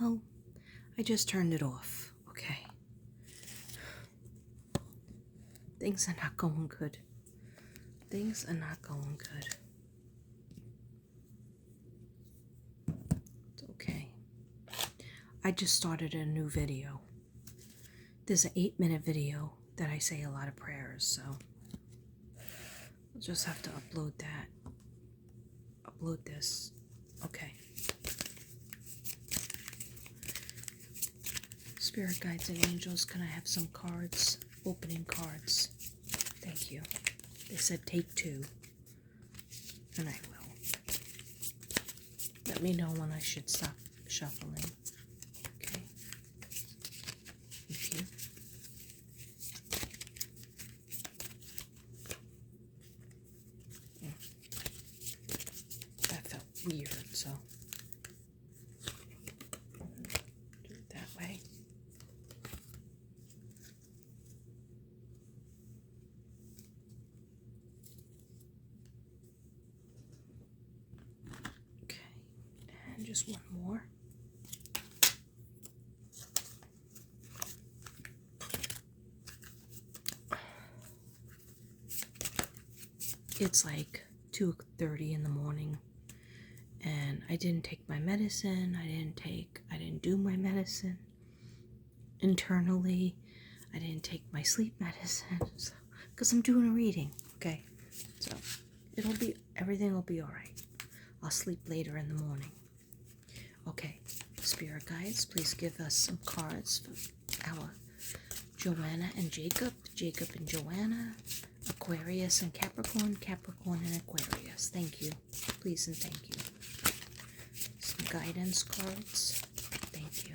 Well, I just turned it off, okay? Things are not going good. Things are not going good. It's okay. I just started a new video. There's an 8-minute video that I say a lot of prayers, so I'll just have to upload that. Upload this. Okay. Spirit guides and angels, can I have some cards? Opening cards. Thank you. They said take 2. And I will. Let me know when I should stop shuffling. Okay. Thank you. That felt weird, so do it that way. Just one more. It's like 2:30 in the morning and I didn't take my medicine. I didn't do my medicine internally. I didn't take my sleep medicine because I'm doing a reading. Okay, so everything will be all right. I'll sleep later in the morning. Okay, spirit guides, please give us some cards for our Joanna and Jacob, Jacob and Joanna, Aquarius and Capricorn, Capricorn and Aquarius. Thank you. Please and thank you. Some guidance cards. Thank you.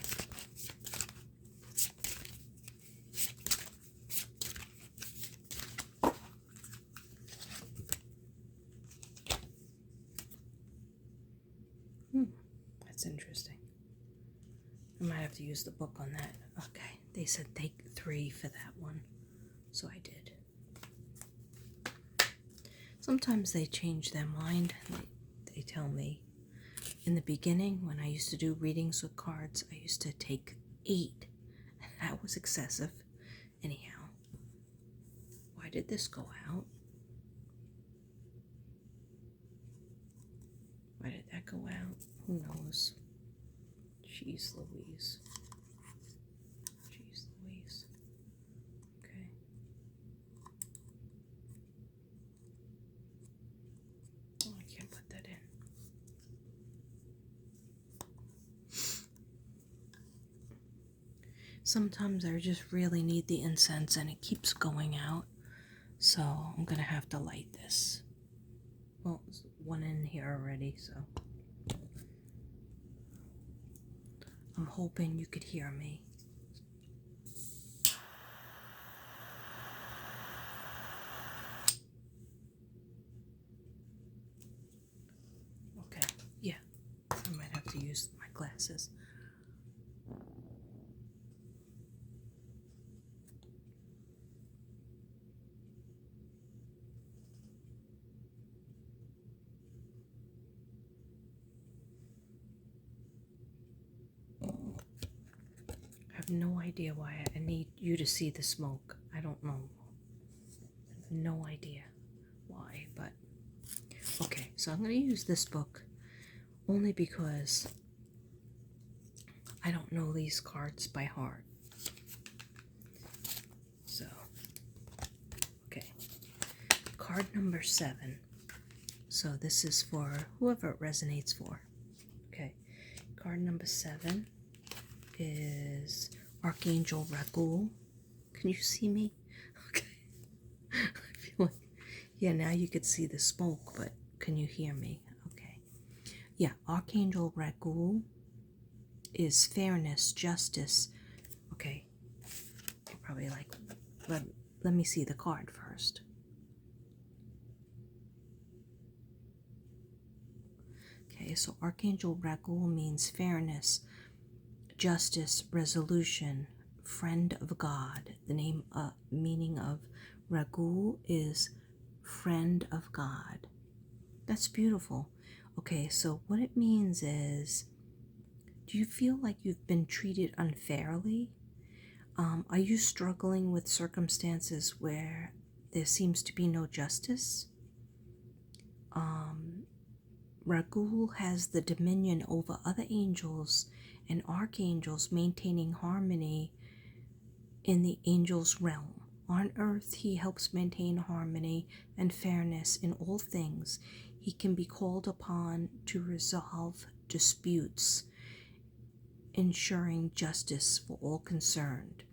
That's interesting. I might have to use the book on that. Okay, they said take 3 for that one, so I did. Sometimes they change their mind. They tell me. In the beginning, when I used to do readings with cards, I used to take 8. That was excessive. Anyhow, why did this go out? Why did that go out? Who knows? Jeez Louise. Jeez Louise. Okay. Oh, I can't put that in. Sometimes I just really need the incense and it keeps going out. So I'm going to have to light this. Well, there's one in here already, so I'm hoping you could hear me. Okay, yeah, I might have to use my glasses. I have no idea why I need you to see the smoke. I don't know. I have no idea why, but okay, so I'm going to use this book only because I don't know these cards by heart. So, okay, card number 7. So this is for whoever it resonates for. Okay, card number 7 is Archangel Raguel. Can you see me? Okay. I feel like, yeah, now you could see the smoke, but can you hear me? Okay. Yeah, Archangel Raguel is fairness, justice. Okay. You're probably like, let me see the card first. Okay, so Archangel Raguel means fairness, justice, resolution, friend of God. The meaning of Raguel is friend of God. That's beautiful. Okay, so what it means is Do you feel like you've been treated unfairly? Are you struggling with circumstances where there seems to be no justice? Ragul has the dominion over other angels and archangels, maintaining harmony in the angels' realm. On earth, he helps maintain harmony and fairness in all things. He can be called upon to resolve disputes, ensuring justice for all concerned.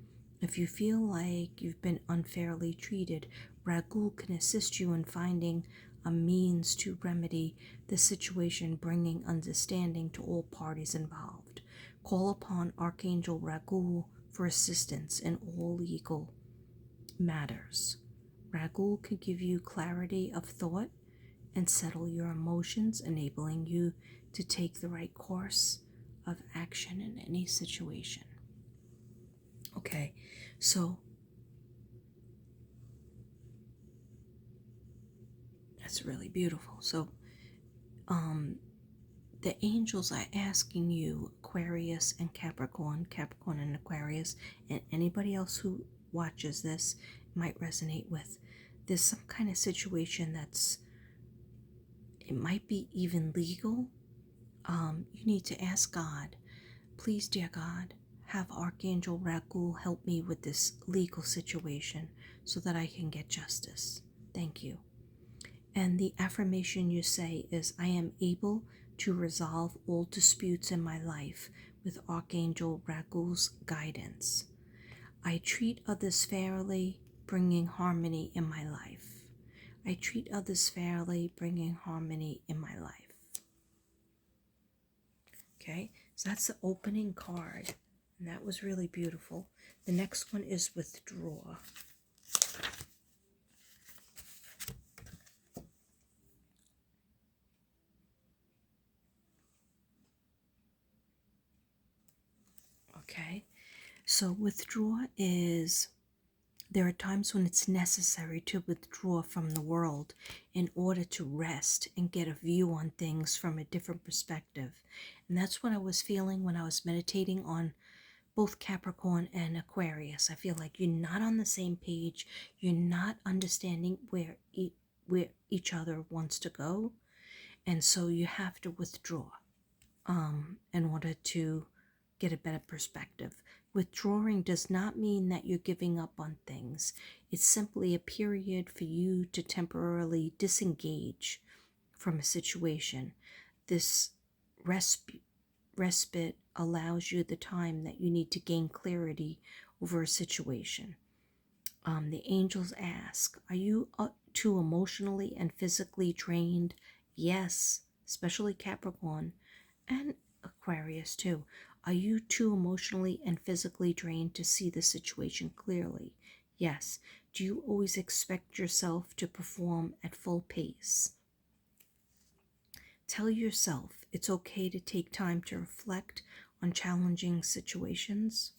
If you feel like you've been unfairly treated, Ragul can assist you in finding a means to remedy the situation, bringing understanding to all parties involved. Call upon Archangel Ragul for assistance in all legal matters. Ragul can give you clarity of thought and settle your emotions, enabling you to take the right course of action in any situation. Okay, so that's really beautiful. So, the angels are asking you, Aquarius and Capricorn and Aquarius, and anybody else who watches this might resonate with. There's some kind of situation it might be even legal. You need to ask God, please, dear God, have Archangel Ragul help me with this legal situation so that I can get justice. Thank you. And the affirmation you say is, I am able to resolve all disputes in my life with Archangel Ragul's guidance. I treat others fairly, bringing harmony in my life. I treat others fairly, bringing harmony in my life. Okay, so that's the opening card, and that was really beautiful. The next one is withdraw. Okay, so withdraw is, there are times when it's necessary to withdraw from the world in order to rest and get a view on things from a different perspective. And that's what I was feeling when I was meditating on both Capricorn and Aquarius. I feel like you're not on the same page. You're not understanding where each other wants to go. And so you have to withdraw in order to get a better perspective. Withdrawing does not mean that you're giving up on things. It's simply a period for you to temporarily disengage from a situation. This respite allows you the time that you need to gain clarity over a situation. The angels ask, are you too emotionally and physically drained? Yes, especially Capricorn and Aquarius too. Are you too emotionally and physically drained to see the situation clearly? Yes. Do you always expect yourself to perform at full pace? Tell yourself it's okay to take time to reflect on challenging situations.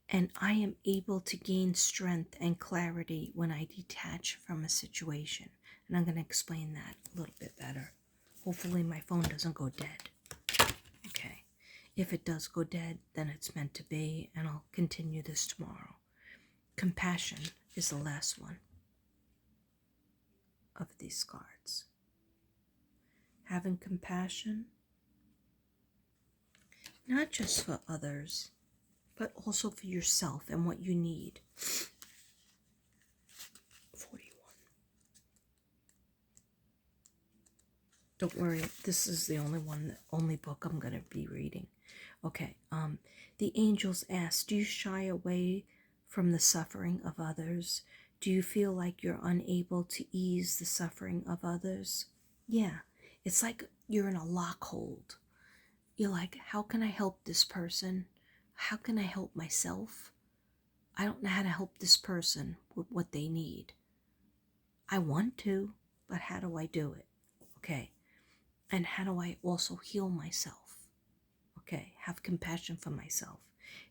And I am able to gain strength and clarity when I detach from a situation. And I'm going to explain that a little bit better. Hopefully my phone doesn't go dead. Okay. If it does go dead, then it's meant to be, and I'll continue this tomorrow. Compassion is the last one of these cards. Having compassion, not just for others, but also for yourself and what you need. 41. Don't worry, this is the only book I'm going to be reading. Okay, the angels ask, do you shy away from the suffering of others? Do you feel like you're unable to ease the suffering of others? Yeah, it's like you're in a lockhold. You're like, how can I help this person? How can I help myself? I don't know how to help this person with what they need. I want to, but how do I do it? Okay. And how do I also heal myself? Okay, have compassion for myself.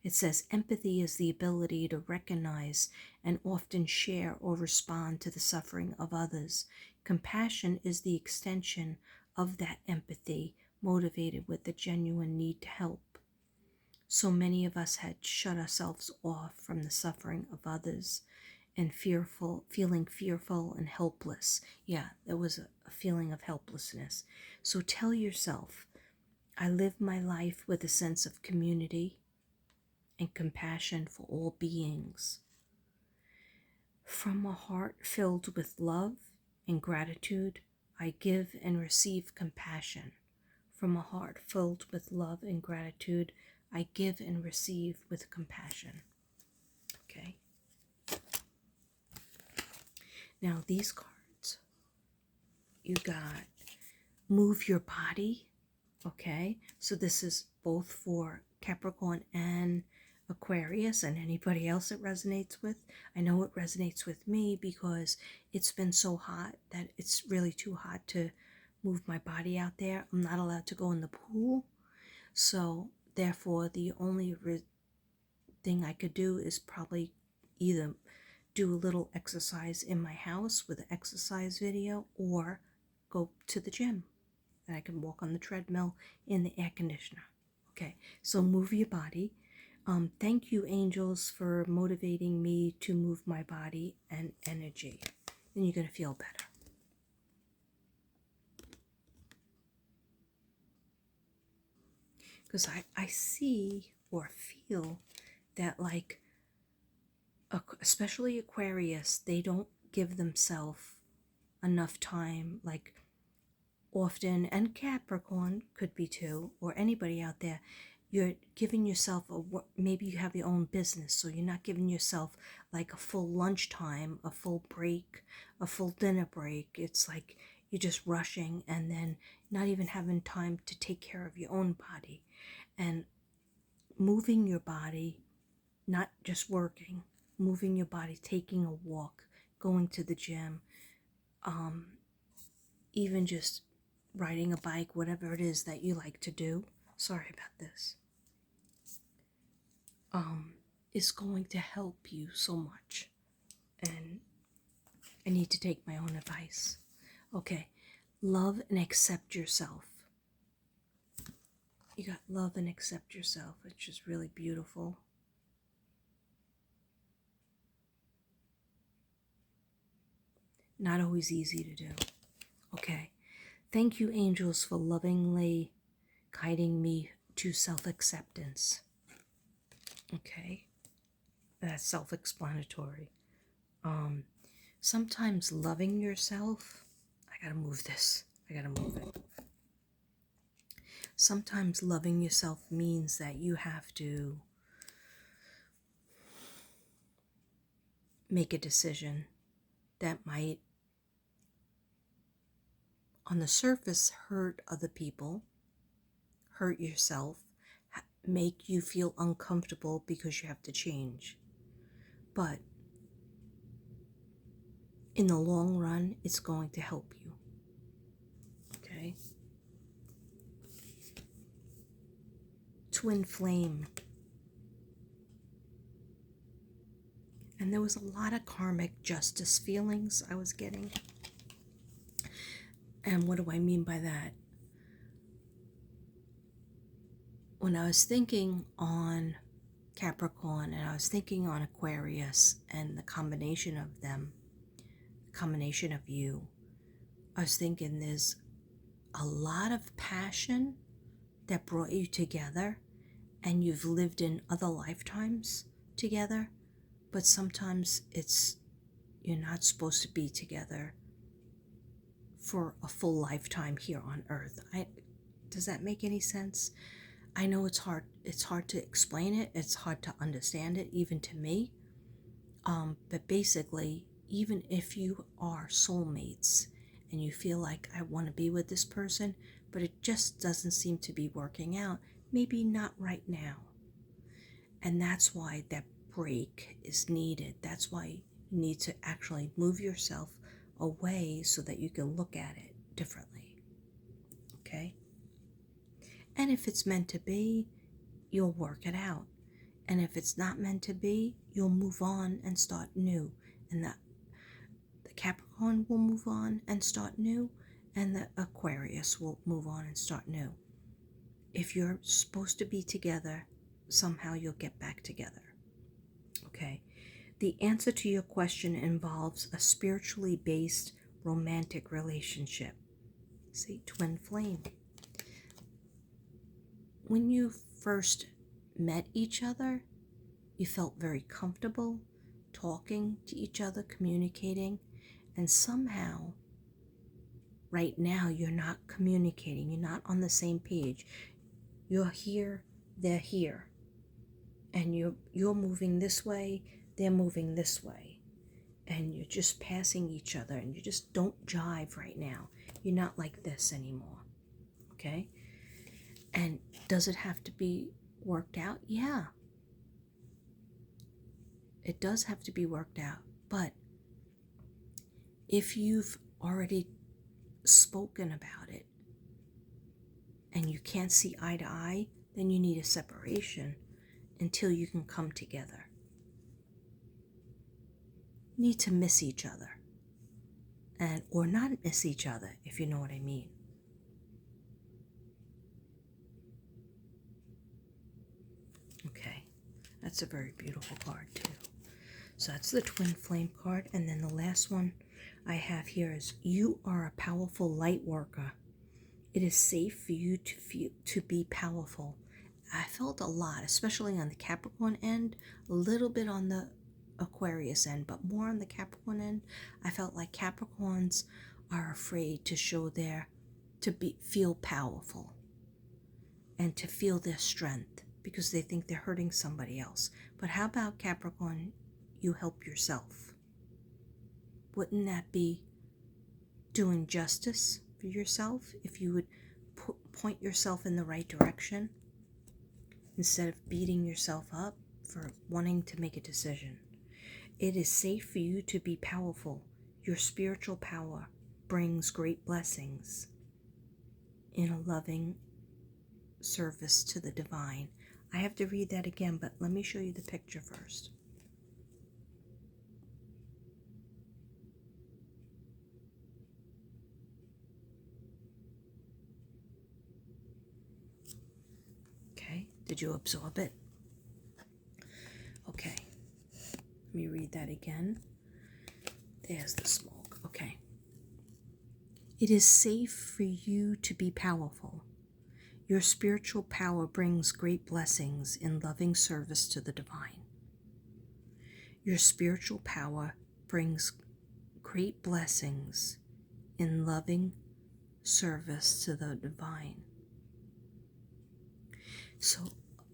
It says empathy is the ability to recognize and often share or respond to the suffering of others. Compassion is the extension of that empathy motivated with a genuine need to help. So many of us had shut ourselves off from the suffering of others and feeling fearful and helpless. Yeah, there was a feeling of helplessness. So tell yourself, I live my life with a sense of community and compassion for all beings. From a heart filled with love and gratitude, I give and receive compassion. From a heart filled with love and gratitude, I give and receive with compassion. Okay. Now these cards, you got move your body. Okay. So this is both for Capricorn and Aquarius and anybody else it resonates with. I know it resonates with me because it's been so hot that it's really too hot to move my body out there. I'm not allowed to go in the pool. So therefore, the only thing I could do is probably either do a little exercise in my house with an exercise video or go to the gym and I can walk on the treadmill in the air conditioner. Okay, so move your body. Thank you, angels, for motivating me to move my body and energy. And you're going to feel better. Because I see or feel that, like, especially Aquarius, they don't give themselves enough time, like often, and Capricorn could be too, or anybody out there. You're giving yourself maybe you have your own business, so you're not giving yourself like a full lunchtime, a full break, a full dinner break. It's like you're just rushing and then not even having time to take care of your own body. And moving your body, not just working, moving your body, taking a walk, going to the gym, even just riding a bike, whatever it is that you like to do. Sorry about this. Is going to help you so much. And I need to take my own advice. Okay, love and accept yourself. You got love and accept yourself, which is really beautiful. Not always easy to do. Okay, thank you, angels, for lovingly guiding me to self-acceptance. Okay, that's self-explanatory. Sometimes loving yourself, I gotta move this. I gotta move it. Sometimes loving yourself means that you have to make a decision that might, on the surface, hurt other people, hurt yourself, make you feel uncomfortable because you have to change. But in the long run, it's going to help you. Okay? Twin flame. And there was a lot of karmic justice feelings I was getting. And what do I mean by that? When I was thinking on Capricorn and I was thinking on Aquarius and the combination of them, the combination of you, I was thinking there's a lot of passion that brought you together and you've lived in other lifetimes together, but sometimes you're not supposed to be together for a full lifetime here on earth. Does that make any sense? I know it's hard to explain it, it's hard to understand it, even to me. But basically, even if you are soulmates and you feel like I want to be with this person, but it just doesn't seem to be working out, maybe not right now. And that's why that break is needed. That's why you need to actually move yourself away so that you can look at it differently. Okay? And if it's meant to be, you'll work it out. And if it's not meant to be, you'll move on and start new. And the Capricorn will move on and start new, and the Aquarius will move on and start new. if you're supposed to be together, somehow you'll get back together. Okay. The answer to your question involves a spiritually based romantic relationship. See, twin flame. When you first met each other, you felt very comfortable talking to each other, communicating, and somehow right now you're not communicating, you're not on the same page. You're here, they're here, and you're moving this way, they're moving this way, and you're just passing each other, and you just don't jive right now. You're not like this anymore. Okay? And does it have to be worked out? Yeah, it does have to be worked out. But if you've already spoken about it and you can't see eye to eye, then you need a separation until you can come together. You need to miss each other, and or not miss each other, if you know what I mean. Okay, that's a very beautiful card too. So that's the twin flame card. And then the last one I have here is, you are a powerful light worker. It is safe for you to be powerful. I felt a lot, especially on the Capricorn end, a little bit on the Aquarius end, but more on the Capricorn end. I felt like Capricorns are afraid to show feel powerful and to feel their strength because they think they're hurting somebody else. But how about Capricorn, you help yourself? Wouldn't that be doing justice for yourself if you would point yourself in the right direction instead of beating yourself up for wanting to make a decision? It is safe for you to be powerful. Your spiritual power brings great blessings in a loving service to the divine. I have to read that again, but let me show you the picture first. Okay, did you absorb it? Okay, let me read that again. There's the smoke. Okay. It is safe for you to be powerful. Your spiritual power brings great blessings in loving service to the divine. Your spiritual power brings great blessings in loving service to the divine. So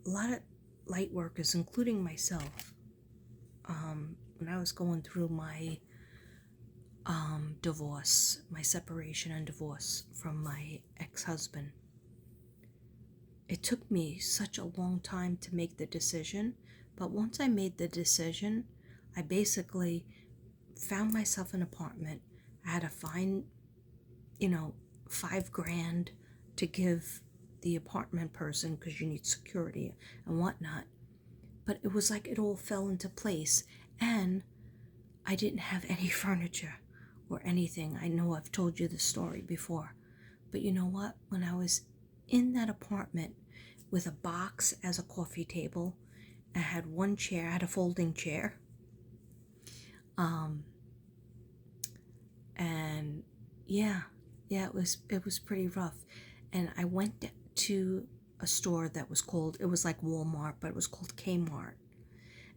a lot of light workers, including myself, when I was going through my divorce, my separation and divorce from my ex-husband, it took me such a long time to make the decision. But once I made the decision, I basically found myself an apartment. I had to find, $5,000 to give the apartment person because you need security and whatnot. But it was like it all fell into place, and I didn't have any furniture or anything. I know I've told you the story before, but you know what? When I was in that apartment with a box as a coffee table, I had one chair, I had a folding chair, and it was pretty rough. And I went to a store that it was like Walmart, but it was called Kmart,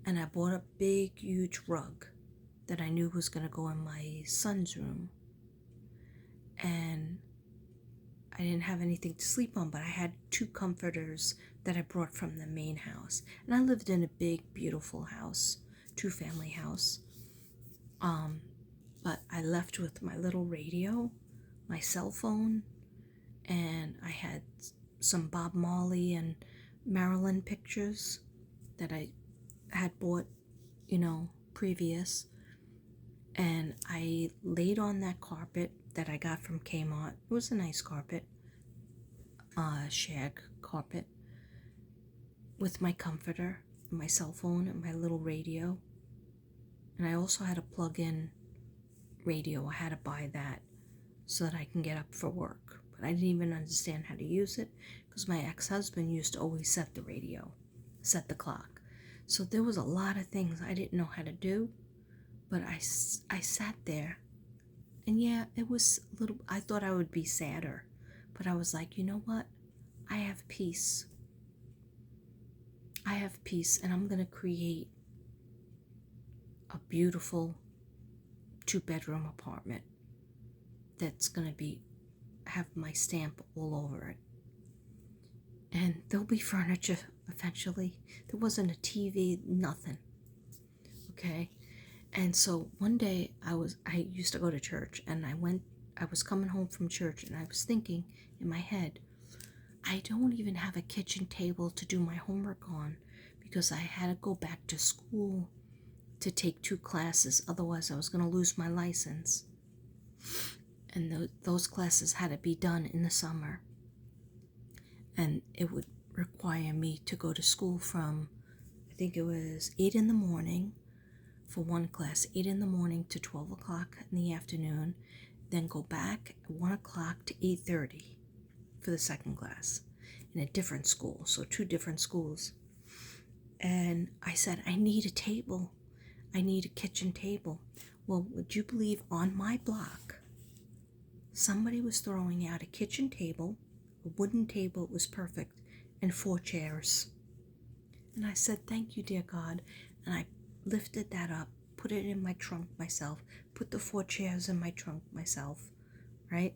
and I bought a big huge rug that I knew was going to go in my son's room. And I didn't have anything to sleep on, but I had 2 comforters that I brought from the main house. And I lived in a big, beautiful house, 2-family house. But I left with my little radio, my cell phone, and I had some Bob Marley and Marilyn pictures that I had bought, previous. And I laid on that carpet that I got from Kmart. It was a nice carpet, shag carpet, with my comforter, my cell phone, and my little radio. And I also had a plug-in radio. I had to buy that so that I can get up for work. But I didn't even understand how to use it because my ex-husband used to always set the radio, set the clock. So there was a lot of things I didn't know how to do, but I sat there, and yeah, it was a little, I thought I would be sadder, but I was like, you know what? I have peace. I have peace, and I'm going to create a beautiful 2-bedroom apartment that's going to have my stamp all over it. And there'll be furniture eventually. There wasn't a TV, nothing. Okay? And so one day I used to go to church, and I was coming home from church, and I was thinking in my head, I don't even have a kitchen table to do my homework on because I had to go back to school to take 2 classes. Otherwise, I was going to lose my license. And those classes had to be done in the summer. And it would require me to go to school from, I think it was 8 in the morning for one class, 8 in the morning to 12 o'clock in the afternoon, then go back at 1 o'clock to 8:30 for the second class in a different school, so 2 different schools. And I said, I need a table. I need a kitchen table. Well, would you believe, on my block, somebody was throwing out a kitchen table, a wooden table, it was perfect, and 4 chairs. And I said, thank you, dear God. And I lifted that up, put it in my trunk myself, put the 4 chairs in my trunk myself, right?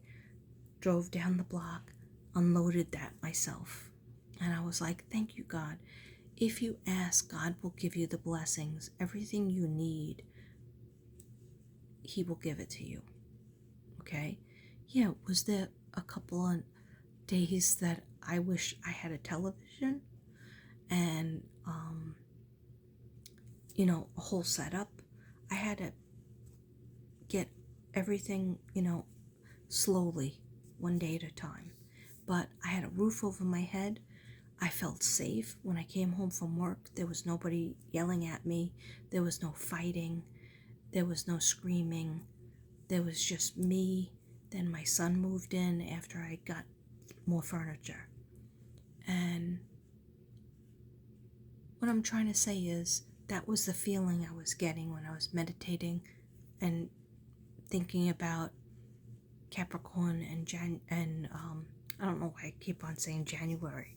Drove down the block, unloaded that myself. And I was like, thank you, God. If you ask, God will give you the blessings. Everything you need, He will give it to you. Okay? Yeah, was there a couple of days that I wish I had a television and, a whole setup? I had to get everything, slowly, one day at a time. But I had a roof over my head. I felt safe when I came home from work. There was nobody yelling at me. There was no fighting. There was no screaming. There was just me. Then my son moved in after I got more furniture. And what I'm trying to say is that was the feeling I was getting when I was meditating and thinking about Capricorn and I don't know why I keep on saying January.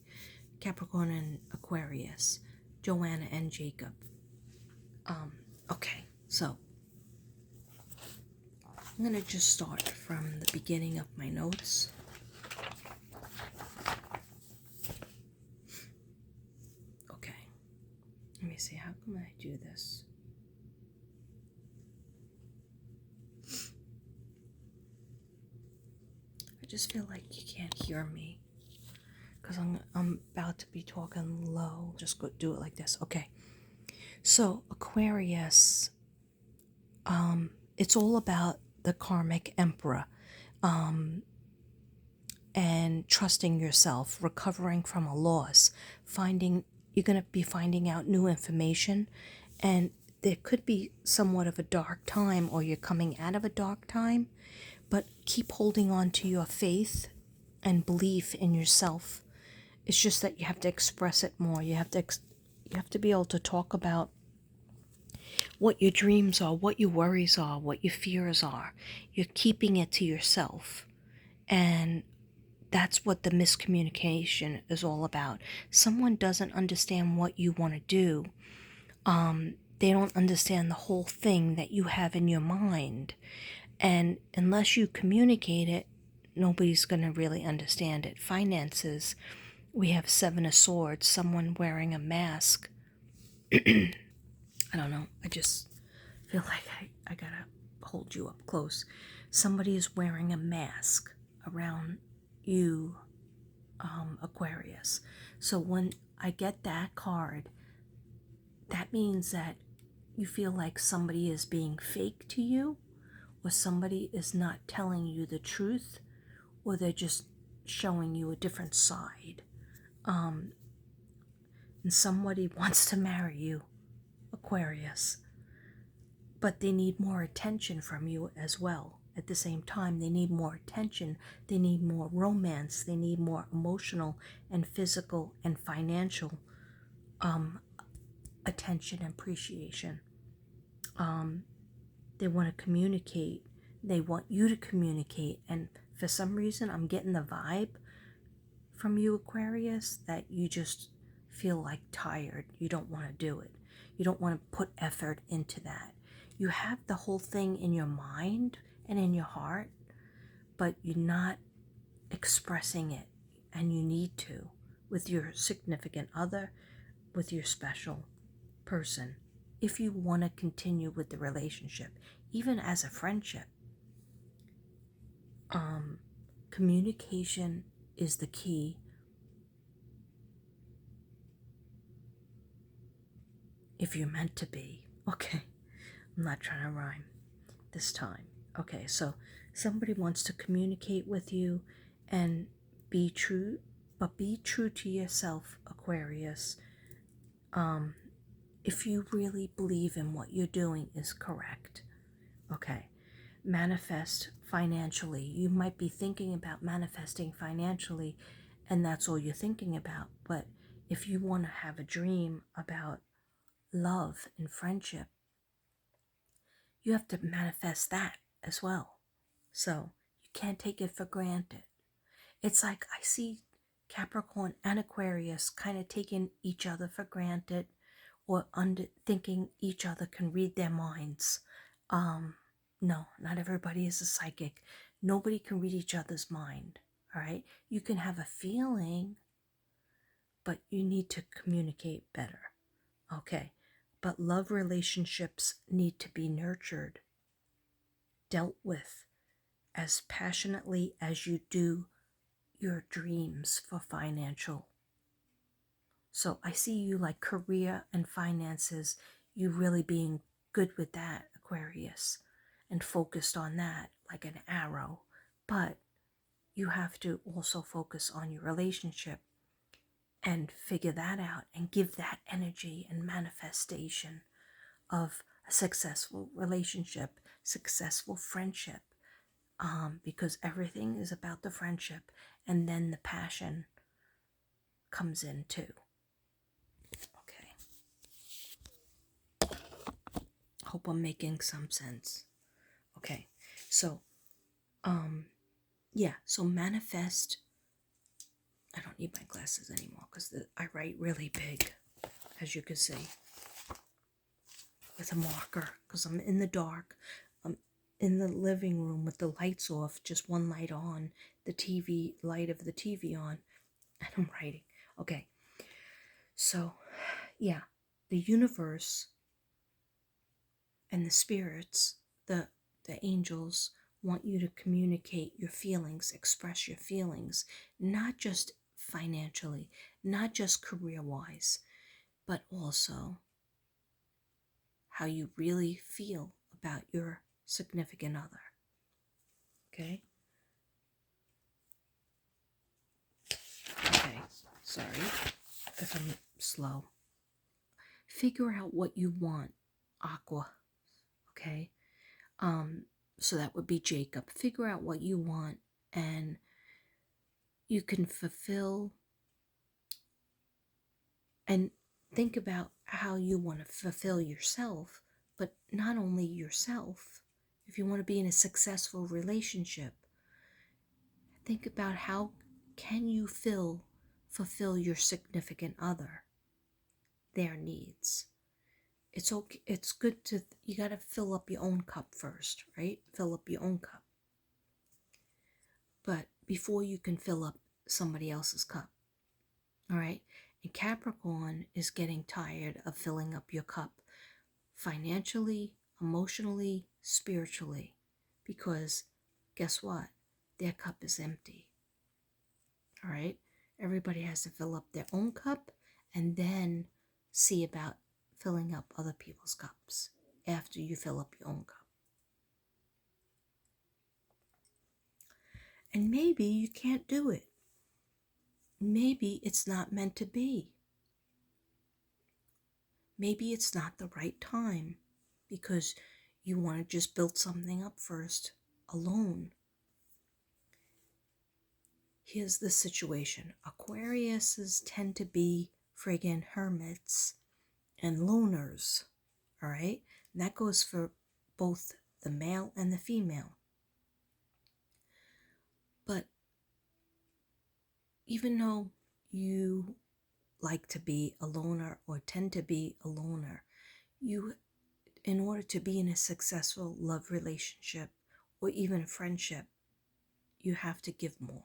Capricorn and Aquarius, Joanna and Jacob. Okay, so I'm going to just start from the beginning of my notes. Okay, let me see, how can I do this? I just feel like you can't hear me because I'm about to be talking low. Just go do it like this. Okay. So Aquarius, it's all about the karmic emperor, and trusting yourself, recovering from a loss, you're going to be finding out new information, and there could be somewhat of a dark time, or you're coming out of a dark time, but keep holding on to your faith and belief in yourself. It's just that you have to express it more. You have to be able to talk about what your dreams are, what your worries are, what your fears are. You're keeping it to yourself. And that's what the miscommunication is all about. Someone doesn't understand what you want to do. They don't understand the whole thing that you have in your mind. And unless you communicate it, nobody's going to really understand it. Finances, we have 7 of Swords, someone wearing a mask. I don't know. I just feel like I gotta hold you up close. Somebody is wearing a mask around you, Aquarius. So when I get that card, that means that you feel like somebody is being fake to you, or somebody is not telling you the truth, or they're just showing you a different side. And somebody wants to marry you, Aquarius, but they need more attention from you as well. at the same time, they need more attention, they need more romance, they need more emotional and physical and financial attention and appreciation. They want to communicate, they want you to communicate, and for some reason, I'm getting the vibe from you, Aquarius, that you just feel like tired. You don't want to do it. You don't want to put effort into that. You have the whole thing in your mind and in your heart, but you're not expressing it, and you need to with your significant other, with your special person, if you want to continue with the relationship, even as a friendship. Communication is the key. If you're meant to be. Okay, I'm not trying to rhyme this time. Okay, so somebody wants to communicate with you and be true, but be true to yourself, Aquarius. If you really believe in what you're doing is correct. Okay, manifest financially. You might be thinking about manifesting financially, and that's all you're thinking about. But if you want to have a dream about love and friendship, you have to manifest that as well. So you can't take it for granted. It's like I see Capricorn and Aquarius kind of taking each other for granted, or thinking each other can read their minds. No, not everybody is a psychic. Nobody can read each other's mind. All right, you can have a feeling, but you need to communicate better. Okay, but love relationships need to be nurtured, dealt with as passionately as you do your dreams for financial. So I see you like career and finances, you really being good with that, Aquarius, and focused on that like an arrow. But you have to also focus on your relationship and figure that out and give that energy and manifestation of a successful relationship, successful friendship, because everything is about the friendship, and then the passion comes in too. Okay. Hope I'm making some sense. Okay. So, yeah, so manifest. I don't need my glasses anymore because I write really big, as you can see, with a marker because I'm in the dark. I'm in the living room with the lights off, just one light on, the TV light of the TV on, and I'm writing. Okay. So, yeah, the universe and the spirits, the angels want you to communicate your feelings, express your feelings, not just financially, not just career-wise, but also how you really feel about your significant other. Okay? Okay, sorry if I'm slow. Figure out what you want, Aqua. Okay? So that would be Jacob. Figure out what you want, and you can fulfill and think about how you want to fulfill yourself, but not only yourself. If you want to be in a successful relationship, think about how can you fulfill your significant other, their needs. It's okay. It's good to, you got to fill up your own cup first, right? Fill up your own cup. But before you can fill up somebody else's cup, all right? And Capricorn is getting tired of filling up your cup financially, emotionally, spiritually, because guess what? Their cup is empty. All right? Everybody has to fill up their own cup and then see about filling up other people's cups after you fill up your own cup. And maybe you can't do it. Maybe it's not meant to be. Maybe it's not the right time because you want to just build something up first alone. Here's the situation. Aquariuses tend to be friggin' hermits and loners, all right? And that goes for both the male and the female. But even though you like to be a loner or tend to be a loner, you, in order to be in a successful love relationship or even a friendship, you have to give more.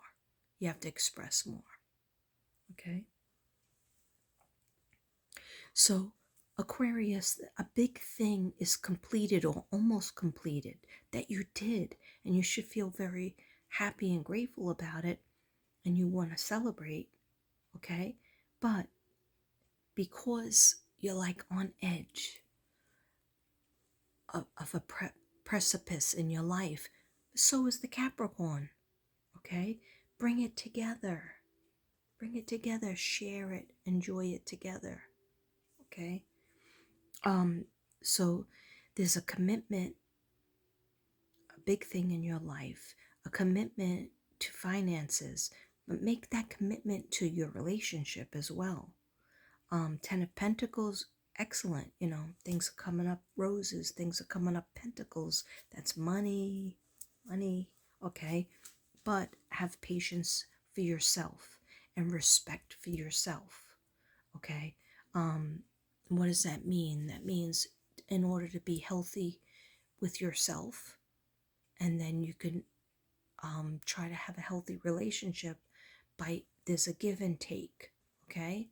You have to express more. Okay? So, Aquarius, a big thing is completed or almost completed that you did, and you should feel very happy and grateful about it, and you want to celebrate. Okay? But because you're like on edge of a precipice in your life, so is the Capricorn. Okay? Bring it together. Bring it together. Share it. Enjoy it together. Okay? So there's a commitment, a big thing in your life, a commitment to finances, but make that commitment to your relationship as well. Ten of Pentacles, excellent. You know, things are coming up roses, things are coming up pentacles. That's money, money. Okay. But have patience for yourself and respect for yourself. Okay. What does that mean? That means in order to be healthy with yourself, and then you can try to have a healthy relationship by there's a give and take. Okay.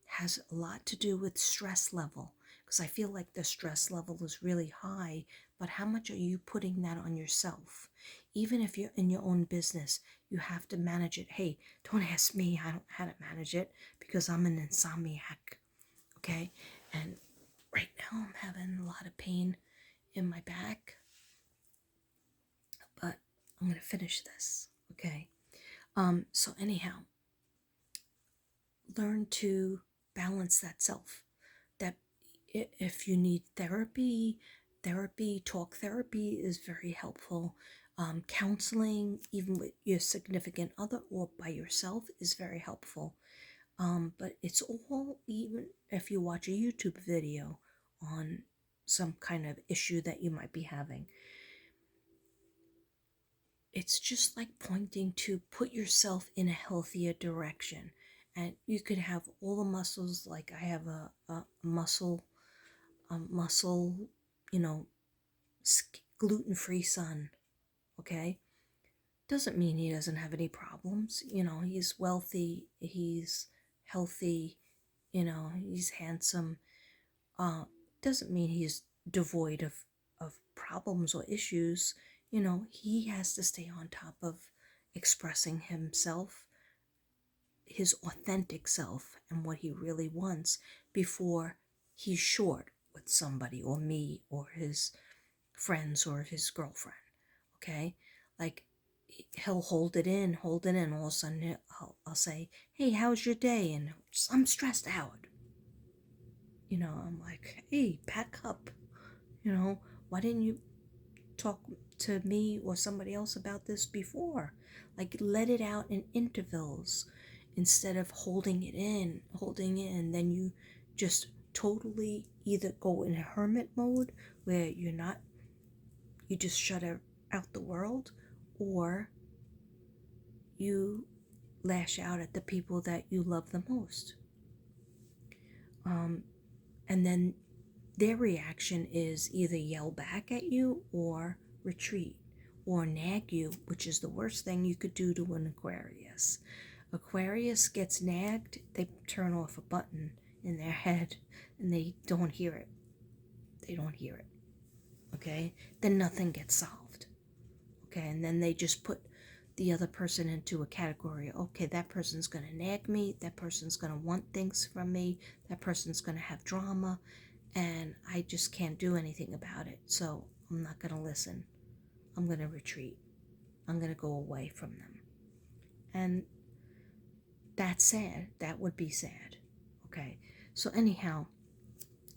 Has a lot to do with stress level, because I feel like the stress level is really high, but how much are you putting that on yourself? Even if you're in your own business, you have to manage it. Hey, don't ask me, I don't know how to manage it because I'm an insomniac. Okay? And right now I'm having a lot of pain in my back, but I'm going to finish this. Okay? So anyhow, learn to balance that self. That if you need therapy, talk therapy is very helpful. Counseling, even with your significant other or by yourself, is very helpful. But it's all, even if you watch a YouTube video on some kind of issue that you might be having, it's just like pointing to put yourself in a healthier direction. And you could have all the muscles, like I have a muscle, you know, gluten-free son. Okay, doesn't mean he doesn't have any problems. You know, he's wealthy, he's healthy, you know, he's handsome. Doesn't mean he's devoid of problems or issues. You know, he has to stay on top of expressing himself, his authentic self, and what he really wants before he's short with somebody or me or his friends or his girlfriend. Okay, like he'll hold it in. All of a sudden I'll say, hey, how's your day? And I'm stressed out. You know, I'm like, hey, pack up. You know, why didn't you talk to me or somebody else about this before? Like, let it out in intervals instead of holding it in. Then you just totally either go in a hermit mode where you just shut out the world, or you lash out at the people that you love the most. And then their reaction is either yell back at you or retreat or nag you, which is the worst thing you could do to an Aquarius. Aquarius gets nagged, they turn off a button in their head and they don't hear it. They don't hear it. Okay? Then nothing gets solved. Okay? And then they just put the other person into a category. Okay, that person's going to nag me, that person's going to want things from me, that person's going to have drama, and I just can't do anything about it. So I'm not going to listen. I'm going to retreat. I'm going to go away from them. And that's sad. That would be sad. Okay. So anyhow,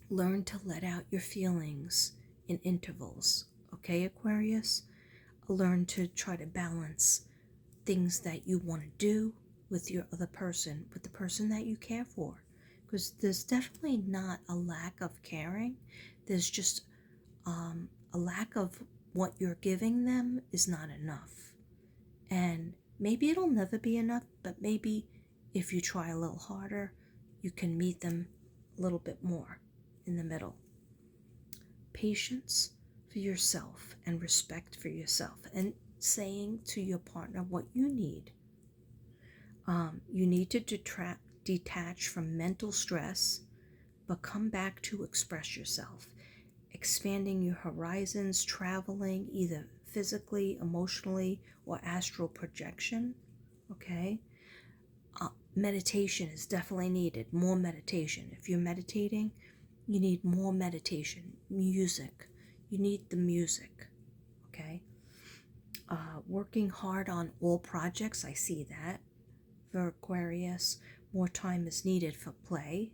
learn to let out your feelings in intervals. Okay, Aquarius? learn to try to balance things that you want to do with your other person, with the person that you care for. Because there's definitely not a lack of caring. There's just a lack of what you're giving them is not enough. And maybe it'll never be enough, but maybe if you try a little harder, you can meet them a little bit more in the middle. Patience for yourself and respect for yourself, and saying to your partner what you need. You need to detach from mental stress, but come back to express yourself, expanding your horizons, traveling either physically, emotionally, or astral projection. Okay? Meditation is definitely needed. More meditation. If you're meditating, you need more meditation. Music. You need the music. Okay? Working hard on all projects, I see that. For Aquarius, more time is needed for play.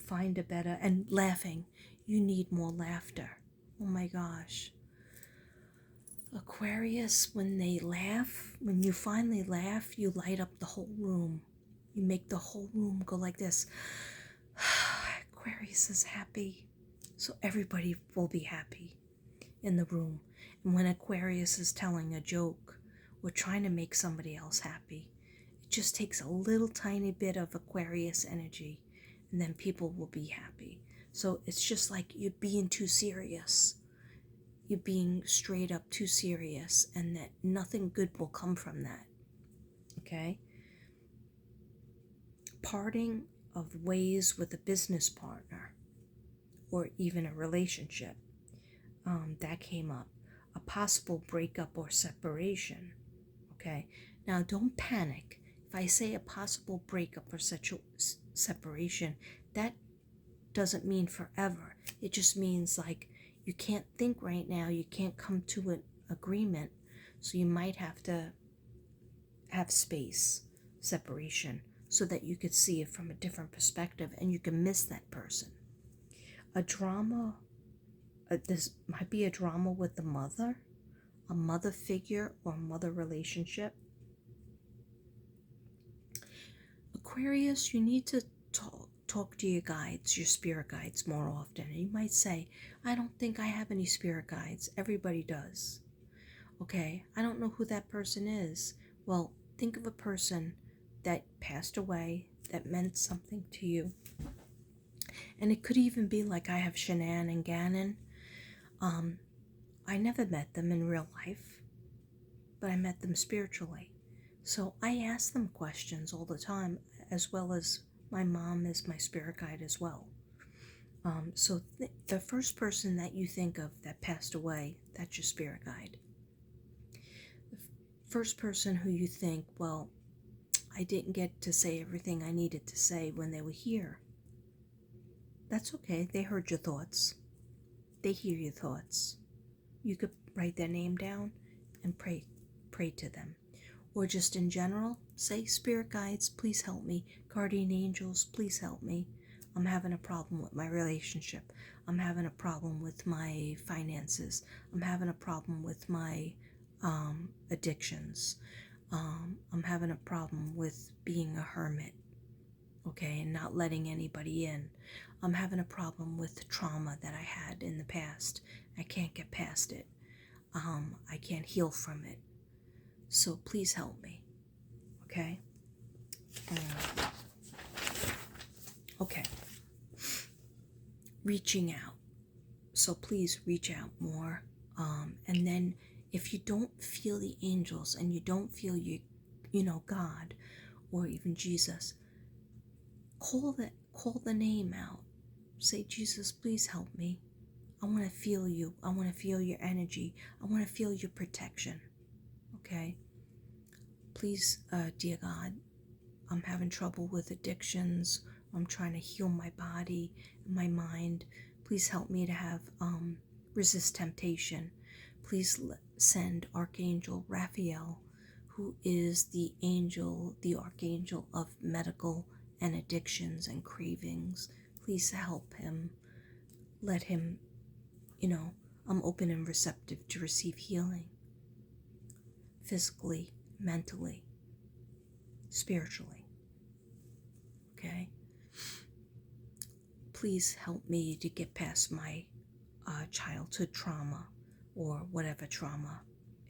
Find a better, and laughing. You need more laughter. Oh my gosh. Aquarius, when they laugh, when you finally laugh, you light up the whole room. You make the whole room go like this. Aquarius is happy. So everybody will be happy in the room. And when Aquarius is telling a joke or trying to make somebody else happy, it just takes a little tiny bit of Aquarius energy, and then people will be happy. So it's just like you're being too serious. You're being straight up too serious, and that nothing good will come from that. Okay? Parting of ways with a business partner or even a relationship. That came up. A possible breakup or separation. Okay? Now, don't panic. If I say a possible breakup or separation, that doesn't mean forever. It just means like you can't think right now, you can't come to an agreement, so you might have to have space, separation, so that you could see it from a different perspective and you can miss that person. A drama, this might be a drama with the mother, a mother figure or a mother relationship. Aquarius, you need to talk to your guides, your spirit guides, more often. And you might say, I don't think I have any spirit guides. Everybody does. Okay, I don't know who that person is. Well, think of a person that passed away that meant something to you. And it could even be like I have Shanann and Gannon. I never met them in real life, but I met them spiritually. So I ask them questions all the time, as well as my mom is my spirit guide as well. So the first person that you think of that passed away, that's your spirit guide. The first person who you think, well, I didn't get to say everything I needed to say when they were here. That's okay. They heard your thoughts. They hear your thoughts. You could write their name down and pray to them. Or just in general, say, spirit guides, please help me. Guardian angels, please help me. I'm having a problem with my relationship. I'm having a problem with my finances. I'm having a problem with my addictions. I'm having a problem with being a hermit, okay, and not letting anybody in. I'm having a problem with the trauma that I had in the past. I can't get past it. I can't heal from it. So please help me, okay? Okay. Reaching out. So please reach out more. And then if you don't feel the angels and you don't feel God or even Jesus, call the name out. Say, Jesus, please help me. I want to feel you. I want to feel your energy. I want to feel your protection. Okay? Please, dear God, I'm having trouble with addictions. I'm trying to heal my body and my mind. Please help me to have resist temptation. Please send Archangel Raphael, who is the archangel of medical and addictions and cravings. Please help him. Let him, I'm open and receptive to receive healing. Physically, mentally, spiritually. Okay? Please help me to get past my childhood trauma or whatever trauma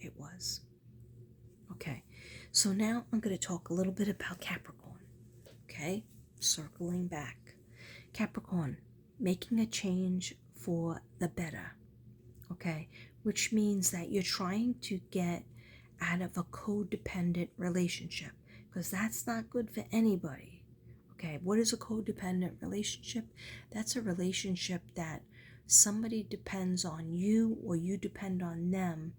it was. Okay, so now I'm going to talk a little bit about Capricorn. Okay, circling back. Capricorn, making a change for the better. Okay, which means that you're trying to get out of a codependent relationship, because that's not good for anybody. Okay, what is a codependent relationship? That's a relationship that somebody depends on you or you depend on them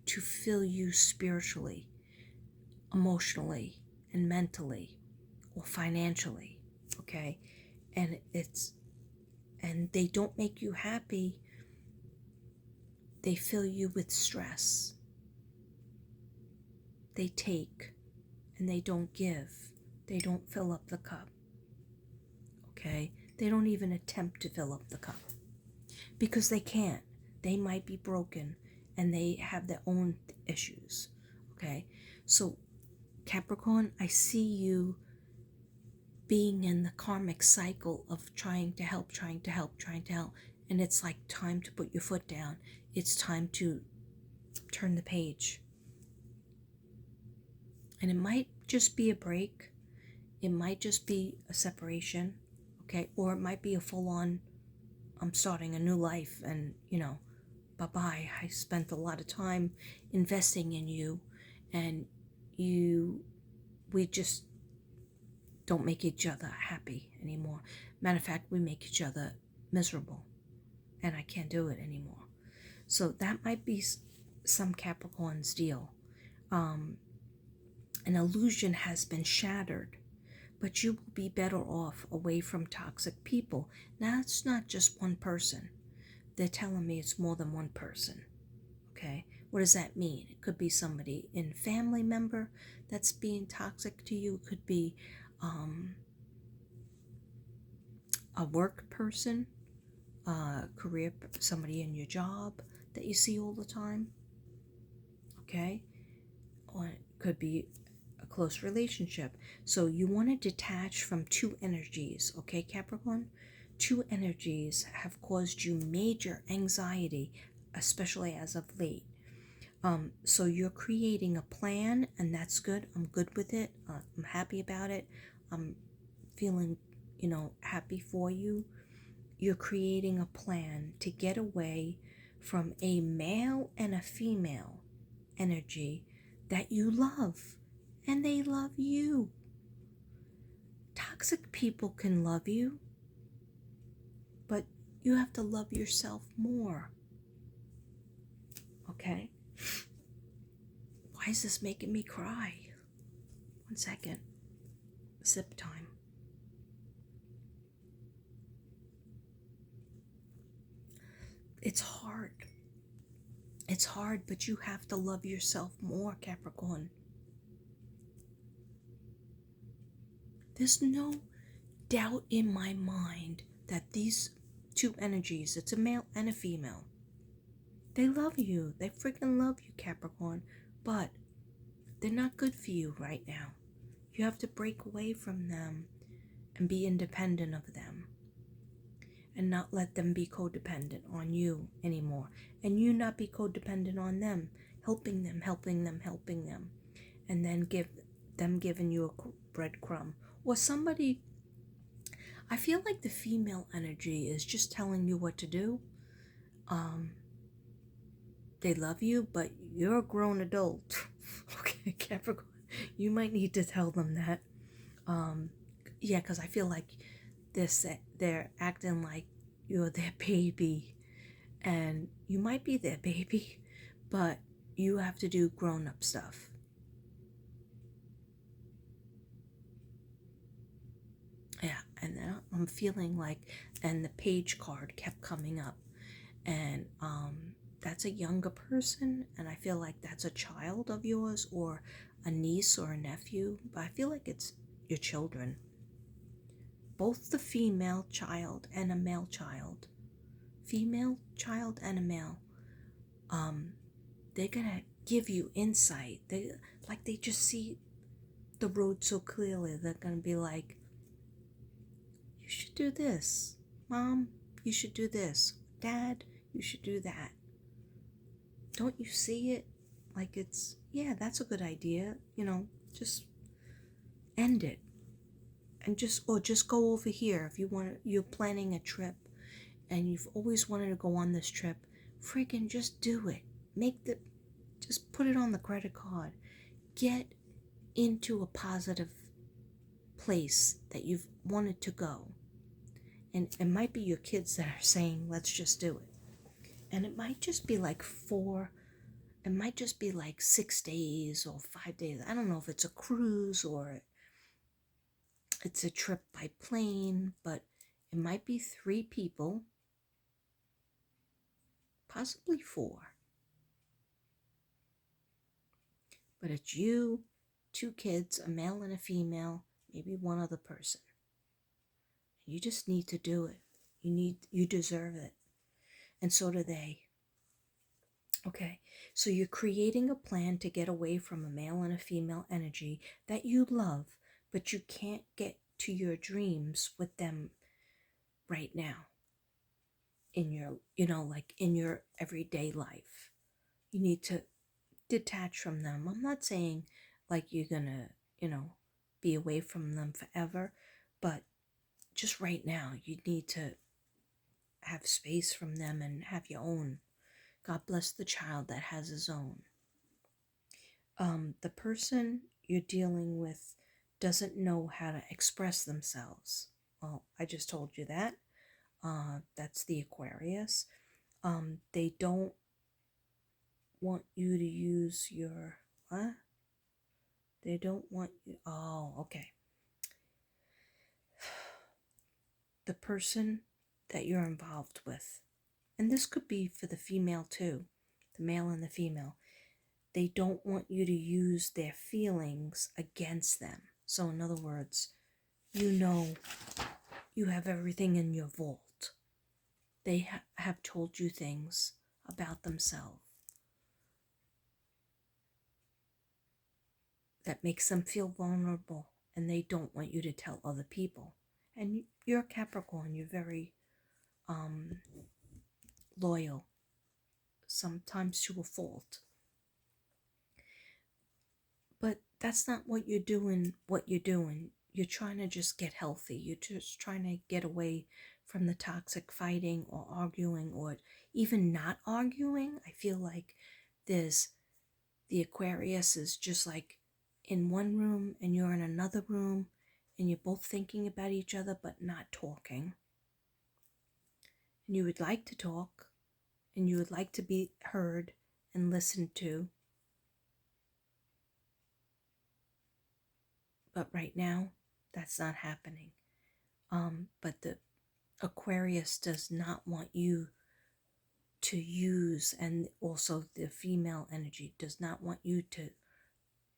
to fill you spiritually, emotionally, and mentally, or financially. Okay, and they don't make you happy. They fill you with stress. They take and they don't give. They don't fill up the cup. Okay? They don't even attempt to fill up the cup because they can't. They might be broken and they have their own issues. Okay? So, Capricorn, I see you being in the karmic cycle of trying to help. And it's like time to put your foot down. It's time to turn the page. And it might just be a break. It might just be a separation. Okay? Or it might be a full-on, I'm starting a new life and, bye-bye. I spent a lot of time investing in you and we just don't make each other happy anymore. Matter of fact, we make each other miserable and I can't do it anymore. So that might be some Capricorn's deal. An illusion has been shattered, but you will be better off away from toxic people. Now, it's not just one person. They're telling me it's more than one person. Okay? What does that mean? It could be somebody in family member that's being toxic to you. It could be a work person, career, somebody in your job that you see all the time. Okay? Or it could be a close relationship. So you want to detach from two energies, okay, Capricorn? Two energies have caused you major anxiety, especially as of late. So you're creating a plan, and that's good. I'm good with it. I'm happy about it. I'm feeling, happy for you. You're creating a plan to get away from a male and a female energy that you love, and they love you. Toxic people can love you, but you have to love yourself more. Okay? Why is this making me cry? 1 second. Sip time. It's hard. It's hard, but you have to love yourself more, Capricorn. There's no doubt in my mind that these two energies, it's a male and a female, they love you. They freaking love you, Capricorn. But they're not good for you right now. You have to break away from them and be independent of them. And not let them be codependent on you anymore. And you not be codependent on them. Helping them. And then giving you a breadcrumb. Or somebody, I feel like the female energy is just telling you what to do. They love you, but you're a grown adult. Okay, Capricorn, you might need to tell them that. Yeah, because I feel like they're acting like you're their baby, and you might be their baby, but you have to do grown-up stuff. Yeah, and now I'm feeling like, and the page card kept coming up, and that's a younger person, and I feel like that's a child of yours, or a niece or a nephew, but I feel like it's your children. Both the female child and a male child. Female child and a male. they're gonna give you insight. They just see the road so clearly. They're gonna be like, you should do this. Mom, you should do this. Dad, you should do that. Don't you see it? Like it's, yeah, that's a good idea. Just end it. And just go over here if you're planning a trip and you've always wanted to go on this trip. Freaking just do it. Just put it on the credit card. Get into a positive place that you've wanted to go. And it might be your kids that are saying, let's just do it. And it might just be like 6 days or 5 days. I don't know if it's a cruise or it's a trip by plane, but it might be 3 people, possibly 4. But it's you, 2 kids, a male and a female, maybe one other person. You just need to do it. You deserve it. And so do they. Okay, so you're creating a plan to get away from a male and a female energy that you love, but you can't get to your dreams with them right now in your everyday life. You need to detach from them. I'm not saying like you're gonna, be away from them forever, but just right now, you need to have space from them and have your own. God bless the child that has his own. The person you're dealing with doesn't know how to express themselves. Well, I just told you that. That's the Aquarius. They don't want you to use your what? They don't want you. Oh, okay. The person that you're involved with, and this could be for the female too, the male and the female. They don't want you to use their feelings against them. So, in other words, you have everything in your vault. They have told you things about themselves that makes them feel vulnerable, and they don't want you to tell other people. And you're Capricorn, you're very loyal, sometimes to a fault. But that's not what you're doing. You're trying to just get healthy. You're just trying to get away from the toxic fighting or arguing or even not arguing. I feel like there's the Aquarius is just like in one room and you're in another room and you're both thinking about each other but not talking. And you would like to talk and you would like to be heard and listened to. But right now, that's not happening. But the Aquarius does not want you to use, and also the female energy does not want you to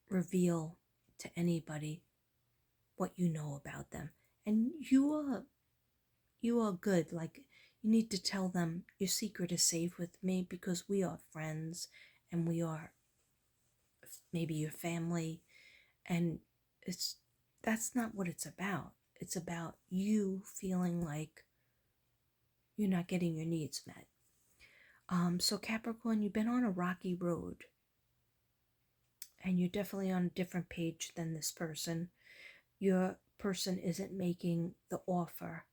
reveal to anybody what you know about them. And you are good. Like, you need to tell them your secret is safe with me because we are friends and we are maybe your family, and that's not what it's about. It's about you feeling like you're not getting your needs met. So Capricorn, you've been on a rocky road and you're definitely on a different page than this person. Your person isn't making the offer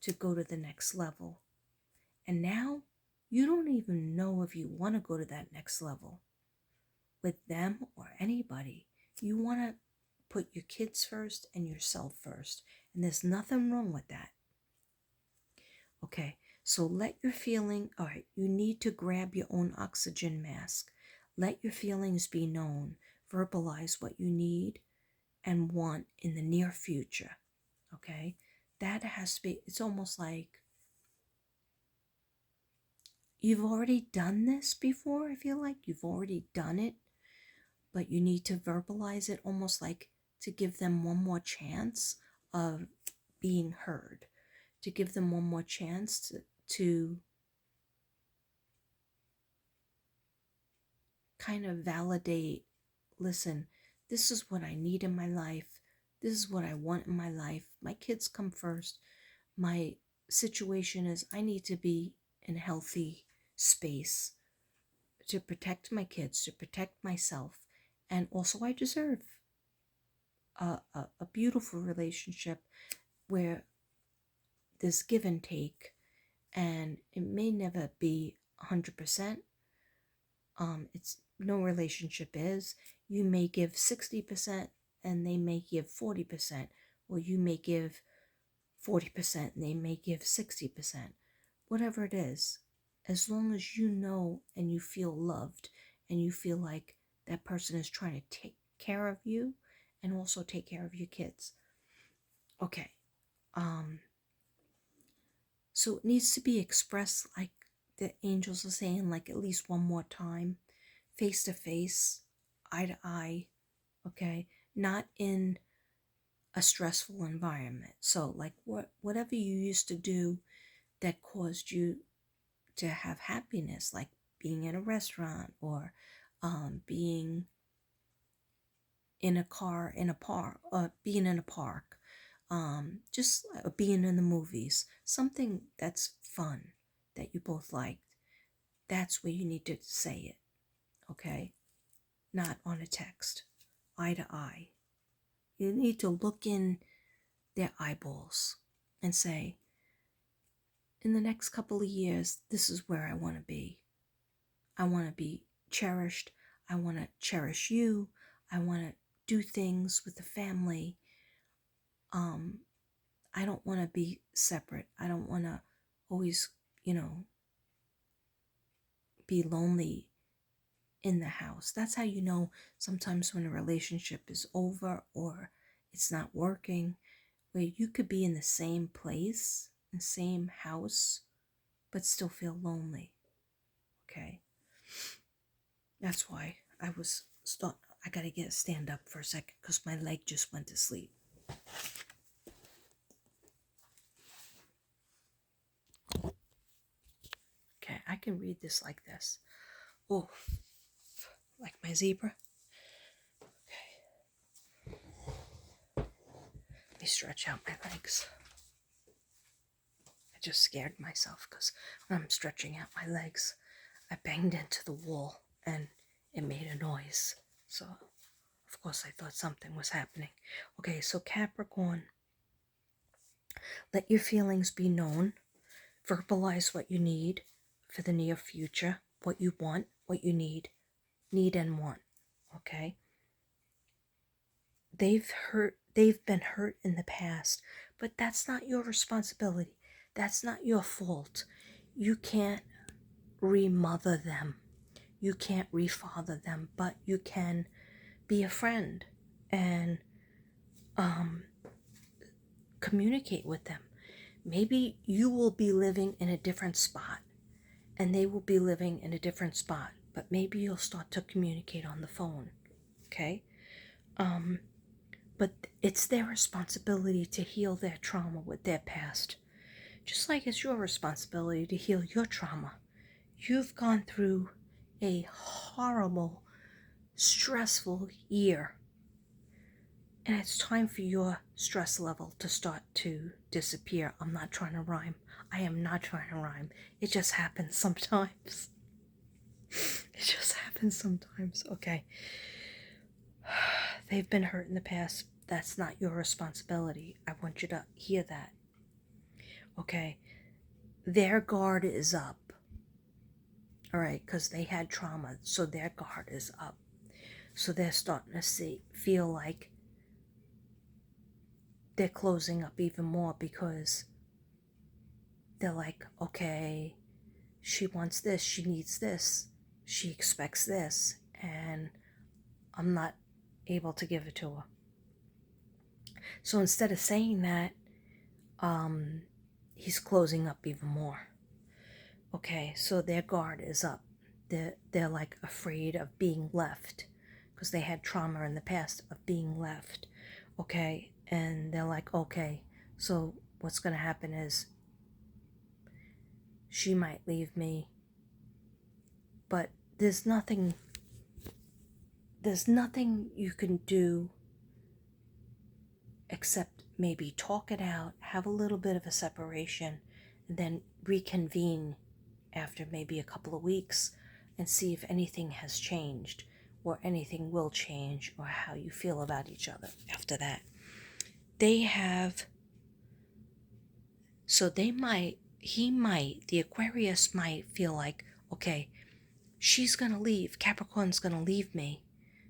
to go to the next level. And now you don't even know if you want to go to that next level with them or anybody. You want to put your kids first and yourself first. And there's nothing wrong with that. Okay, so all right, you need to grab your own oxygen mask. Let your feelings be known. Verbalize what you need and want in the near future. Okay, that has to be, it's almost like you've already done this before. I feel like you've already done it, but you need to verbalize it almost like to give them one more chance of being heard, to give them one more chance to kind of validate, listen, this is what I need in my life. This is what I want in my life. My kids come first. My situation is I need to be in a healthy space to protect my kids, to protect myself. And also, I deserve a beautiful relationship where there's give and take. And it may never be 100%. It's no relationship is. You may give 60% and they may give 40%, or you may give 40% and they may give 60%. Whatever it is, as long as you know and you feel loved and you feel like that person is trying to take care of you and also take care of your kids. Okay. So it needs to be expressed like the angels are saying, like at least one more time, face to face, eye to eye, okay? Not in a stressful environment. So like whatever you used to do that caused you to have happiness, like being in a restaurant or being in a car in a park, being in a park, just being in the movies, something that's fun that you both liked. That's where you need to say it, okay? Not on a text, eye to eye. You need to look in their eyeballs and say, in the next couple of years, this is where I want to be. I want to be cherished. I want to cherish you. I want to do things with the family. I don't want to be separate. I don't want to always, be lonely in the house. That's how you know sometimes when a relationship is over or it's not working, where you could be in the same place, the same house, but still feel lonely. Okay? That's why I gotta stand up for a second because my leg just went to sleep. Okay, I can read this like this. Oh, like my zebra. Okay. Let me stretch out my legs. I just scared myself because when I'm stretching out my legs, I banged into the wall and it made a noise. So, of course, I thought something was happening. Okay, so Capricorn, let your feelings be known. Verbalize what you need for the near future, what you want, what you need and want. Okay? They've been hurt in the past, but that's not your responsibility. That's not your fault. You can't remother them. You can't refather them, but you can be a friend and communicate with them. Maybe you will be living in a different spot and they will be living in a different spot, but maybe you'll start to communicate on the phone. Okay? But it's their responsibility to heal their trauma with their past, just like it's your responsibility to heal your trauma. You've gone through a horrible, stressful year, and it's time for your stress level to start to disappear. I'm not trying to rhyme. I am not trying to rhyme. It just happens sometimes. It just happens sometimes. Okay. They've been hurt in the past. That's not your responsibility. I want you to hear that. Okay. Their guard is up. All right, because they had trauma, so their guard is up. So they're starting to feel like they're closing up even more because they're like, okay, she wants this, she needs this, she expects this, and I'm not able to give it to her. So instead of saying that, he's closing up even more. Okay, so their guard is up. They're like afraid of being left because they had trauma in the past of being left. Okay, and they're like, okay, so what's going to happen is she might leave me, but there's nothing there's nothing you can do except maybe talk it out, have a little bit of a separation, and then reconvene after maybe a couple of weeks and see if anything has changed or anything will change or how you feel about each other after that. The Aquarius might feel like, okay, she's going to leave, Capricorn's going to leave me